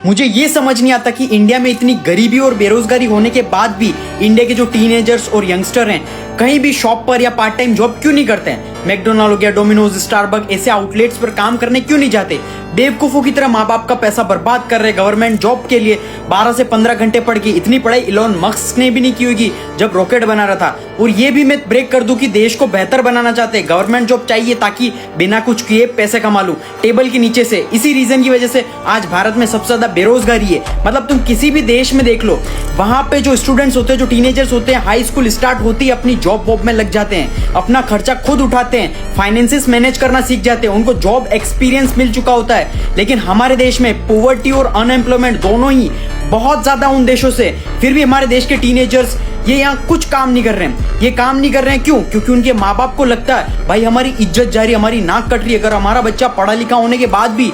मुझे ये समझ नहीं आता कि इंडिया में इतनी गरीबी और बेरोजगारी होने के बाद भी इंडिया के जो टीनेजर्स और यंगस्टर हैं कहीं भी शॉप पर या पार्ट टाइम जॉब क्यों नहीं करते हैं। मैकडोनाल्ड हो गया, डोमिनोज, स्टारबक ऐसे आउटलेट्स पर काम करने क्यों नहीं जाते। बेवकूफों की तरह माँ बाप का पैसा बर्बाद कर रहे गवर्नमेंट जॉब के लिए। 12 से 15 घंटे पढ़ के इतनी पढ़ाई इलोन मस्क ने भी नहीं की होगी जब रॉकेट बना रहा था। और ये भी मैं ब्रेक कर दूं कि देश को बेहतर बनाना चाहते हैं, गवर्नमेंट जॉब चाहिए ताकि बिना कुछ किए पैसे कमा लूं टेबल के नीचे से। इसी रीजन की वजह से आज भारत में सबसे ज्यादा बेरोजगारी है। मतलब तुम किसी भी देश में देख लो, वहां पे जो स्टूडेंट्स होते हैं, जो टीनेजर्स होते हैं, हाई स्कूल स्टार्ट होती है अपनी जॉब वॉब में लग जाते हैं, अपना खर्चा खुद उठाते हैं, फाइनेंसेस मैनेज करना सीख जाते हैं, उनको जॉब एक्सपीरियंस मिल चुका होता है। लेकिन हमारे देश में पॉवर्टी और अनएम्प्लॉयमेंट दोनों ही बहुत ज्यादा उन देशों से, फिर भी हमारे देश के टीनेजर्स ये यहाँ कुछ काम नहीं कर रहे हैं। ये काम नहीं कर रहे हैं क्यों? क्योंकि उनके माँ बाप को लगता है भाई हमारी इज्जत जा रही है, हमारी नाक कट रही है। अगर हमारा बच्चा पढ़ा लिखा होने के बाद भी,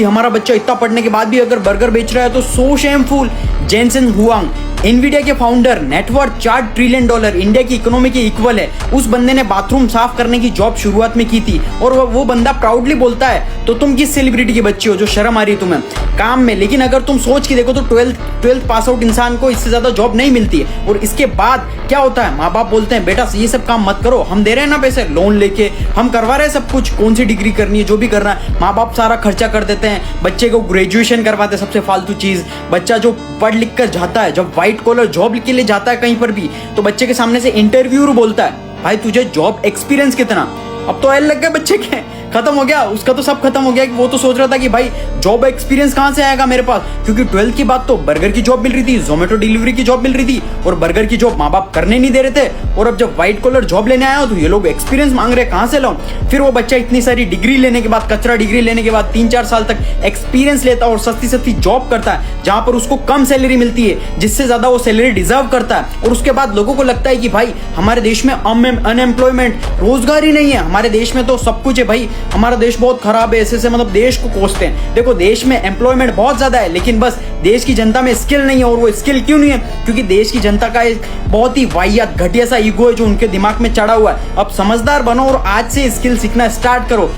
हमारा बच्चा इतना पढ़ने के बाद भी अगर बर्गर बेच रहा है तो सो शेमफुल। जेनसेन हुआंग, एनवीडिया के फाउंडर, नेटवर्थ $4 ट्रिलियन, इंडिया की इकोनॉमी के इक्वल है। उस बंदे ने बाथरूम साफ करने की जॉब शुरुआत में की थी और वो बंदा प्राउडली बोलता है। तो तुम किस सेलिब्रिटी की बच्ची हो जो शर्म आ रही है तुम्हें काम में? लेकिन अगर तुम सोच के देखो तो 12th पास आउट इंसान को इससे ज्यादा जॉब नहीं मिलती है। और इसके बाद क्या होता है, माँ बाप बोलते हैं बेटा ये सब काम मत करो, हम दे रहे हैं ना पैसे, लोन लेके हम करवा रहे हैं सब कुछ, कौन सी डिग्री करनी है जो भी करना है माँ बाप सारा खर्चा कर देते हैं। बच्चे को ग्रेजुएशन करवाते हैं, सबसे फालतू चीज। बच्चा जो पढ़ लिख कर जाता है, जब व्हाइट कॉलर जॉब के लिए जाता है कहीं पर भी, तो बच्चे के सामने से इंटरव्यूअर बोलता है भाई तुझे जॉब एक्सपीरियंस कितना? अब तो एल लग गया बच्चे के, खत्म हो गया उसका, तो सब खत्म हो गया। कि वो तो सोच रहा था कि भाई जॉब एक्सपीरियंस कहां से आएगा मेरे पास, क्योंकि 12th की बात तो बर्गर की जॉब मिल रही थी, जोमेटो डिलीवरी की जॉब मिल रही थी और बर्गर की जॉब माँ बाप करने नहीं दे रहे थे। और अब जब व्हाइट कॉलर जॉब लेने आया तो ये लोग एक्सपीरियंस मांग रहे, कहां से लाऊं? फिर वो बच्चा इतनी सारी डिग्री लेने के बाद, कचरा डिग्री लेने के बाद 3-4 साल तक एक्सपीरियंस लेता है और सस्ती सस्ती जॉब करता है जहां पर उसको कम सैलरी मिलती है, जिससे ज्यादा वो सैलरी डिजर्व करता है। और उसके बाद लोगों को लगता है कि भाई हमारे देश में अनएम्प्लॉयमेंट, रोजगार ही नहीं है, हमारे देश में तो सब कुछ है भाई, हमारा देश बहुत खराब है, ऐसे मतलब देश को कोसते हैं। देखो देश में एम्प्लॉयमेंट बहुत ज्यादा है, लेकिन बस देश की जनता में स्किल नहीं है। और वो स्किल क्यों नहीं है? क्योंकि देश की जनता का एक बहुत ही वाहियात घटिया सा ईगो है जो उनके दिमाग में चढ़ा हुआ है। अब समझदार बनो और आज से स्किल सीखना स्टार्ट करो।